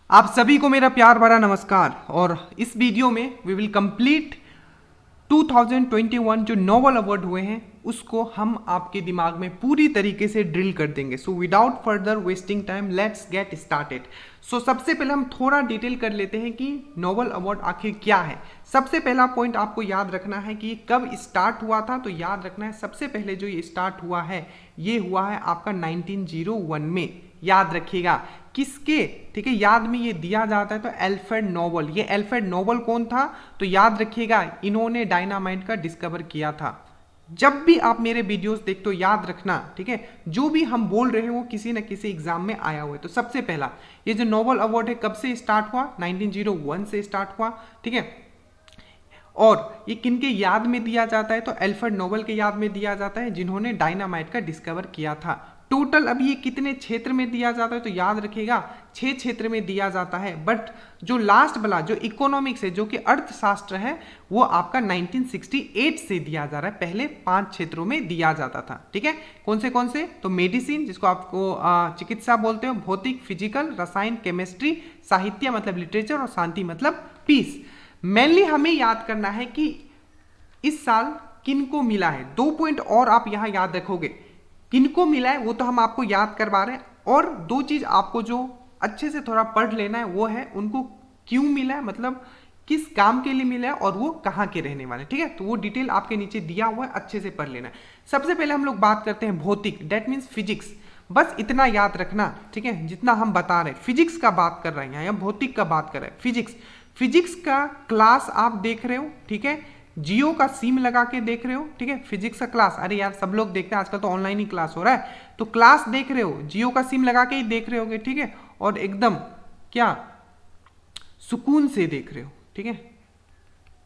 आप सभी को मेरा प्यार भरा नमस्कार। और इस वीडियो में वी विल कंप्लीट 2021 जो नोबेल अवार्ड हुए हैं उसको हम आपके दिमाग में पूरी तरीके से ड्रिल कर देंगे। So without further wasting time let's get started. So सबसे पहले हम थोड़ा डिटेल कर लेते हैं कि नोबेल अवार्ड आखिर क्या है। सबसे पहला पॉइंट आपको याद रखना है कि कब स्टार्ट हुआ था। तो याद रखना है सबसे पहले जो ये स्टार्ट हुआ है ये हुआ है आपका 1901 में। याद रखिएगा किसके, ठीक है, याद में ये दिया जाता है तो अल्फ्रेड नोबेल। ये अल्फ्रेड नोबेल कौन था? तो याद रखिएगा इन्होंने डायनामाइट का डिस्कवर किया था। जब भी आप मेरे वीडियोस देखते हो याद रखना, ठीक है, जो भी हम बोल रहे हैं वो किसी न किसी एग्जाम में आया हुआ है। तो सबसे पहला ये जो नोबेल अवार्ड है कब से स्टार्ट हुआ? 1901 से स्टार्ट हुआ, ठीक है। और ये किनके याद में दिया जाता है? तो अल्फ्रेड नोबेल के याद में दिया जाता है जिन्होंने डायनामाइट का डिस्कवर किया था। टोटल अभी ये कितने क्षेत्र में दिया जाता है? तो याद रखिएगा 6 क्षेत्र में दिया जाता है। बट जो लास्ट वाला जो इकोनॉमिक्स है, जो कि अर्थशास्त्र है, वो आपका 1968 से दिया जा रहा है। पहले 5 क्षेत्रों में दिया जाता था, ठीक है। कौन से? तो मेडिसिन, जिसको आपको चिकित्सा बोलते हो, भौतिक, फिजिकल, रसायन, केमिस्ट्री, साहित्य मतलब लिटरेचर, और शांति मतलब पीस। मेनली हमें याद करना है कि इस साल किनको मिला है। 2 पॉइंट और आप यहां याद रखोगे, किनको मिला है वो तो हम आपको याद करवा रहे हैं, और 2 चीज आपको जो अच्छे से थोड़ा पढ़ लेना है वो है उनको क्यों मिला है, मतलब किस काम के लिए मिला है, और वो कहाँ के रहने वाले, ठीक है। तो वो डिटेल आपके नीचे दिया हुआ है, अच्छे से पढ़ लेना है। सबसे पहले हम लोग बात करते हैं भौतिक, डेट मीन्स फिजिक्स। बस इतना याद रखना, ठीक है, जितना हम बता रहे हैं। फिजिक्स का बात कर रहे हैं या भौतिक का बात कर रहे हैं। फिजिक्स का क्लास आप देख रहे हो, ठीक है, जियो का सिम लगा के देख रहे हो, ठीक है। फिजिक्स का क्लास, अरे यार सब लोग देखते हैं आजकल तो ऑनलाइन ही क्लास हो रहा है, तो क्लास देख रहे हो, जियो का सिम लगा के ही देख रहे होगे, ठीक है। और एकदम क्या सुकून से देख रहे हो, ठीक है,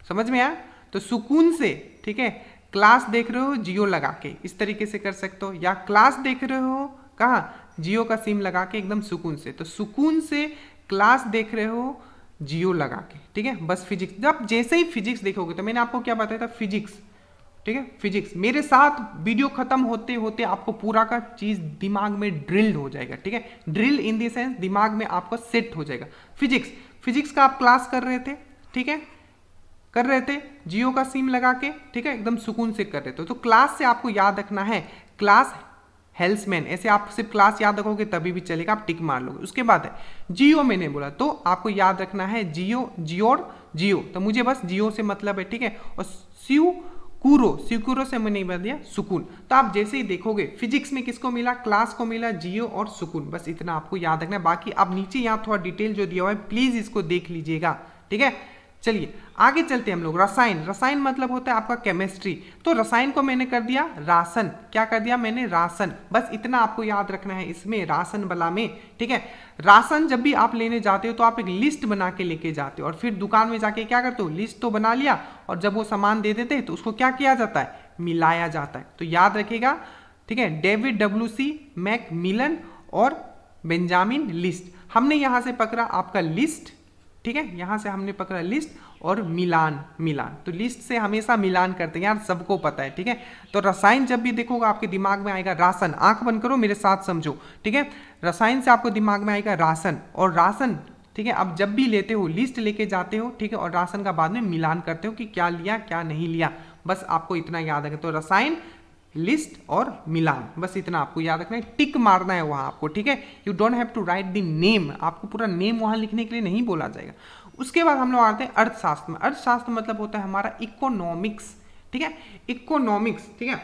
समझ में आया? तो सुकून से, ठीक है, क्लास देख रहे हो जियो लगा के, इस तरीके से कर सकते हो। या क्लास देख रहे हो कहाँ? जियो का सिम लगा के एकदम सुकून से। तो सुकून से क्लास देख रहे हो जियो लगा के, ठीक है। बस फिजिक्स, जब जैसे ही फिजिक्स देखोगे, तो मैंने आपको क्या बताया था, फिजिक्स, ठीक है, फिजिक्स। मेरे साथ वीडियो खत्म होते होते आपको पूरा का चीज दिमाग में ड्रिल्ड हो जाएगा, ठीक है। ड्रिल इन द सेंस दिमाग में आपको सेट हो जाएगा। फिजिक्स का आप क्लास कर रहे थे, ठीक है, कर रहे थे जियो का सिम लगा के, ठीक है, एकदम सुकून से कर रहे थे। तो क्लास से आपको याद रखना है क्लास हेल्समैन। ऐसे आप सिर्फ क्लास याद रखोगे तभी भी चलेगा, आप टिक मार लोगे। उसके बाद है जियो, मैंने बोला तो आपको याद रखना है जियो, तो मुझे बस जियो से मतलब है, ठीक है। और सिकुरो से मैंने बता दिया सुकून। तो आप जैसे ही देखोगे फिजिक्स में किसको मिला? क्लास को मिला, जियो और सुकून। बस इतना आपको याद रखना है। बाकी आप नीचे यहाँ थोड़ा डिटेल जो दिया हुआ है प्लीज इसको देख लीजिएगा, ठीक है। चलिए आगे चलते हैं हम लोग। रसायन मतलब होता है आपका केमिस्ट्री। तो रसायन को मैंने कर दिया राशन। क्या कर दिया मैंने? राशन। बस इतना आपको याद रखना है इसमें, राशन वाला में, ठीक है। राशन जब भी आप लेने जाते हो तो आप एक लिस्ट बना के लेके जाते हो, और फिर दुकान में जाके क्या करते हो? लिस्ट तो बना लिया, और जब वो सामान दे देते हैं तो उसको क्या किया जाता है? मिलाया जाता है। तो याद रखिएगा, ठीक है। डेविड WC मैकमिलन और बेंजामिन लिस्ट। हमने यहां से पकड़ा आपका लिस्ट, ठीक है, यहां से हमने पकड़ा लिस्ट, और मिलान। तो लिस्ट से हमेशा मिलान करते हैं यार, सबको पता है, ठीक है। तो रसायन जब भी देखोगे आपके दिमाग में आएगा राशन। आंख बंद करो, मेरे साथ समझो, ठीक है। रसायन से आपको दिमाग में आएगा राशन, और राशन, ठीक है, अब जब भी लेते हो लिस्ट लेके जाते हो, ठीक है, और राशन का बाद में मिलान करते हो कि क्या लिया क्या नहीं लिया। बस आपको इतना याद रखें। तो रसायन, लिस्ट और मिलान, बस इतना आपको याद रखना है। टिक मारना है वहां आपको, ठीक है। You don't have to write the name, आपको पूरा नेम वहां लिखने के लिए नहीं बोला जाएगा। उसके बाद हम लोग आते हैं अर्थशास्त्र में। अर्थशास्त्र मतलब होता है हमारा इकोनॉमिक्स, ठीक है, इकोनॉमिक्स, ठीक है।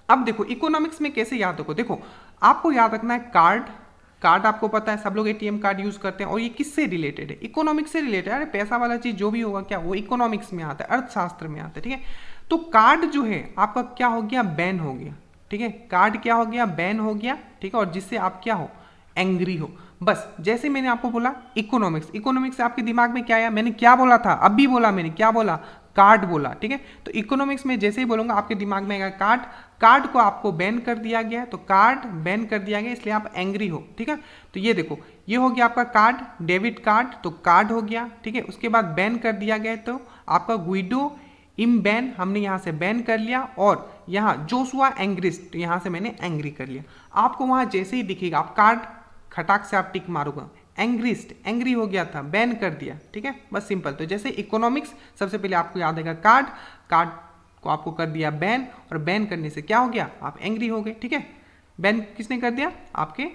अब देखो इकोनॉमिक्स में कैसे याद रखो, देखो आपको याद रखना है कार्ड आपको पता है सब लोग ATM कार्ड यूज करते हैं, और ये किससे रिलेटेड है? इकोनॉमिक्स से रिलेटेड है। अरे पैसा वाला चीज जो भी होगा क्या वो इकोनॉमिक्स में आता है, अर्थशास्त्र में आता है, ठीक है। तो कार्ड जो है आपका क्या हो गया? बैन हो गया, ठीक है। कार्ड क्या हो गया? बैन हो गया, ठीक है। और जिससे आप क्या हो? एंग्री हो। बस जैसे मैंने आपको बोला इकोनॉमिक्स से आपके दिमाग में क्या आया? मैंने क्या बोला था? अब भी बोला मैंने, क्या बोला? कार्ड बोला, ठीक है। तो इकोनॉमिक्स में जैसे ही बोलूंगा आपके दिमाग में आएगा कार्ड को आपको बैन कर दिया गया है, तो कार्ड बैन कर दिया गया इसलिए आप एंग्री हो, ठीक है। तो ये देखो ये हो गया आपका कार्ड, डेबिट कार्ड, तो कार्ड हो गया, ठीक है। उसके बाद बैन कर दिया गया तो आपका गुइडो इम बैन, हमने यहां से बैन कर लिया, और यहां जोशुआ एंग्रिस्ट, यहां से मैंने एंग्री कर लिया। आपको वहां जैसे ही दिखेगा आप कार्ड खटाक से आप टिक मारोगे, एंग्रिस्ट, एंग्री हो गया था, बैन कर दिया, ठीक है, बस सिंपल। तो जैसे इकोनॉमिक्स, सबसे पहले आपको याद आएगा कार्ड, कार्ड को आपको कर दिया बैन, और बैन करने से क्या हो गया, आप एंग्री हो गए, ठीक है। बैन किसने कर दिया, आपके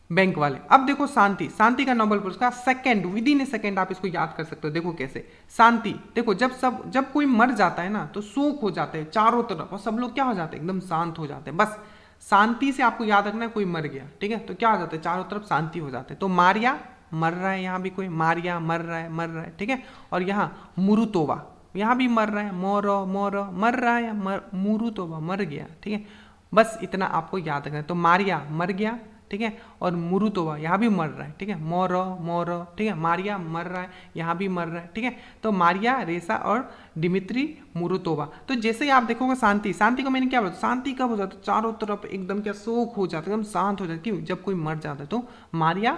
बैंक वाले। अब देखो शांति, शांति का नोबेल पुरस्कार second, with in A second आप इसको याद कर सकते हो। देखो कैसे, शांति, देखो जब कोई मर जाता है ना तो शोक हो जाते हैं चारों तरफ, और सब लोग क्या हो जाते हैं, एकदम शांत हो जाते हैं। बस शांति से आपको याद रखना है, कोई मर गया, ठीक है, तो क्या हो जाता है, चारों तरफ शांति हो जाते हैं। तो मारिया, मर रहा है, यहाँ भी कोई मारिया मर रहा है, ठीक है। और यहाँ मुरुतोवा, यहाँ भी मर रहा है, मोरो मोरो मर रहा है, मुरुतोवा मर गया, ठीक है। बस इतना आपको याद रखना है। तो मारिया मर गया, ठीक है, और मुरुतोवा यहाँ भी मर रहा है, ठीक है, मोरो मोरो, ठीक है, मारिया मर रहा है, यहाँ भी मर रहा है, ठीक है। तो मारिया, रेसा और डिमित्री मुरुतोवा। तो जैसे ही आप देखोगे शांति, शांति को मैंने क्या बोला, शांति कब हो जाता है, चारों तरफ एकदम क्या शोक हो जाता है, एकदम शांत हो जाता है। क्यों, जब कोई मर जाता है। तो मारिया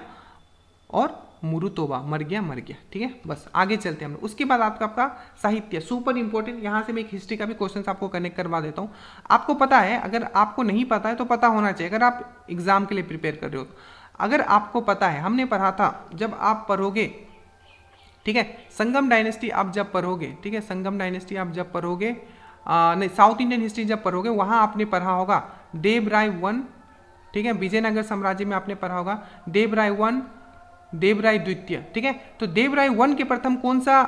और मुरुतोवा, मर गया, ठीक है। बस आगे चलते हैं हम। उसके बाद आपका साहित्य, सुपर इंपॉर्टेंट। यहाँ से मैं एक हिस्ट्री का भी क्वेश्चन आपको कनेक्ट करवा देता हूँ। आपको पता है, अगर आपको नहीं पता है तो पता होना चाहिए, अगर आप एग्जाम के लिए प्रिपेयर कर रहे हो तो। अगर आपको पता है, हमने पढ़ा था, जब आप पढ़ोगे, ठीक है, संगम डायनेस्टी आप जब पढ़ोगे, ठीक है, संगम डायनेस्टी आप जब पढ़ोगे, नहीं, साउथ इंडियन हिस्ट्री जब पढ़ोगे, वहाँ आपने पढ़ा होगा देवराय वन, ठीक है, विजयनगर साम्राज्य में आपने पढ़ा होगा देवराय वन, देवराय द्वितीय, ठीक है। तो देवराय वन के प्रथम कौन सा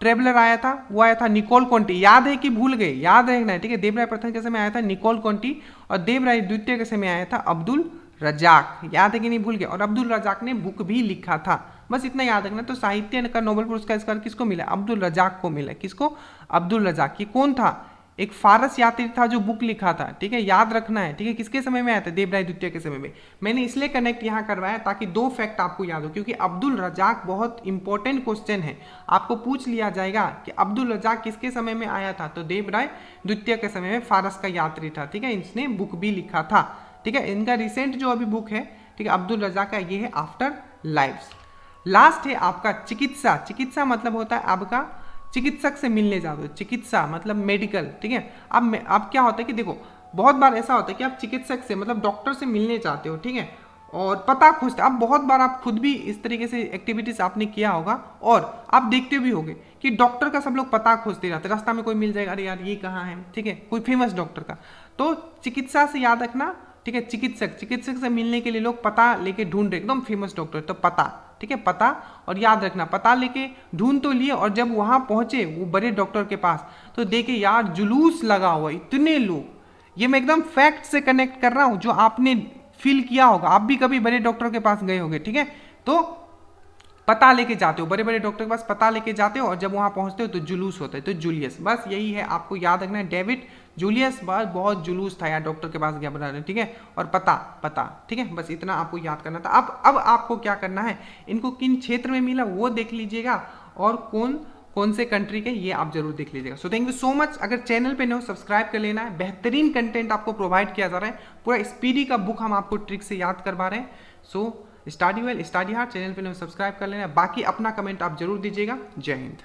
ट्रेवलर आया था, वो आया था निकोल कॉन्टी। याद है कि भूल गए, याद रखना है, ठीक है। देवराय प्रथम के समय आया था निकोल कॉन्टी, और देवराय द्वितीय के समय आया था अब्दुल रजाक। याद है कि नहीं, भूल गए। और अब्दुल रजाक ने बुक भी लिखा था, बस इतना याद रखना। तो साहित्य का नोबेल पुरस्कार किसको मिला, अब्दुल रजाक को मिला। किसको, अब्दुल रजाक। ये कौन था, एक फारस यात्री था जो बुक लिखा था, ठीक है, याद रखना है, ठीक है। किसके समय में आया था, देवराय द्वितीय के समय में। मैंने इसलिए कनेक्ट यहाँ करवाया ताकि दो फैक्ट आपको याद हो, क्योंकि अब्दुल रजाक बहुत इंपॉर्टेंट क्वेश्चन है, आपको पूछ लिया जाएगा कि अब्दुल रजाक किसके समय में आया था, तो देवराय द्वितीय के समय में फारस का यात्री था, ठीक है। इसने बुक भी लिखा था, ठीक है। इनका रिसेंट जो अभी बुक है, ठीक है, अब्दुल रजाक का, ये है आफ्टर लाइव्स। लास्ट है आपका चिकित्सा। चिकित्सा मतलब होता है आपका चिकित्सक से मिलने जाते हो, चिकित्सा मतलब मेडिकल, ठीक है। अब क्या होता है कि देखो, बहुत बार ऐसा होता है कि आप चिकित्सक से मतलब डॉक्टर से मिलने चाहते हो, ठीक है, और पता खोजते। अब बहुत बार आप खुद भी इस तरीके से एक्टिविटीज आपने किया होगा, और आप देखते भी होंगे कि डॉक्टर का सब लोग पता खोजते रहते, रास्ता में कोई मिल जाएगा, अरे यार ये कहाँ है, ठीक है, कोई फेमस डॉक्टर का। तो चिकित्सा से याद रखना, ठीक है, चिकित्सक से मिलने के लिए लोग पता लेके ढूंढ रहे, एकदम फेमस डॉक्टर, तो पता, ठीक है, पता। और याद रखना, पता लेके ढूंढ तो लिए, और जब वहां पहुंचे वो बड़े डॉक्टर के पास, तो देखे यार जुलूस लगा हुआ, इतने लोग। ये मैं एकदम फैक्ट से कनेक्ट कर रहा हूं, जो आपने फील किया होगा, आप भी कभी बड़े डॉक्टर के पास गए होंगे, ठीक है। तो पता लेके जाते हो, बड़े बड़े डॉक्टर के पास पता लेके जाते हो, और जब वहां पहुंचते हो तो जुलूस होता है, तो जूलियस। बस यही है, आपको याद रखना है, डेविड जूलियस। बहुत जुलूस था यार, डॉक्टर के पास गया बना रहे, ठीक है। और पता, ठीक है, बस इतना आपको याद करना था। अब आपको क्या करना है, इनको किन क्षेत्र में मिला वो देख लीजिएगा, और कौन से कंट्री के, ये आप जरूर देख लीजिएगा। So thank you so much. अगर चैनल पे न हो, सब्सक्राइब कर लेना है। बेहतरीन कंटेंट आपको प्रोवाइड किया जा रहा है, पूरा स्पीडी का बुक हम आपको ट्रिक से याद करवा रहे हैं। So study well, study hard. Channel पे न हो, सब्सक्राइब कर लेना है। बाकी अपना कमेंट आप जरूर दीजिएगा। जय हिंद।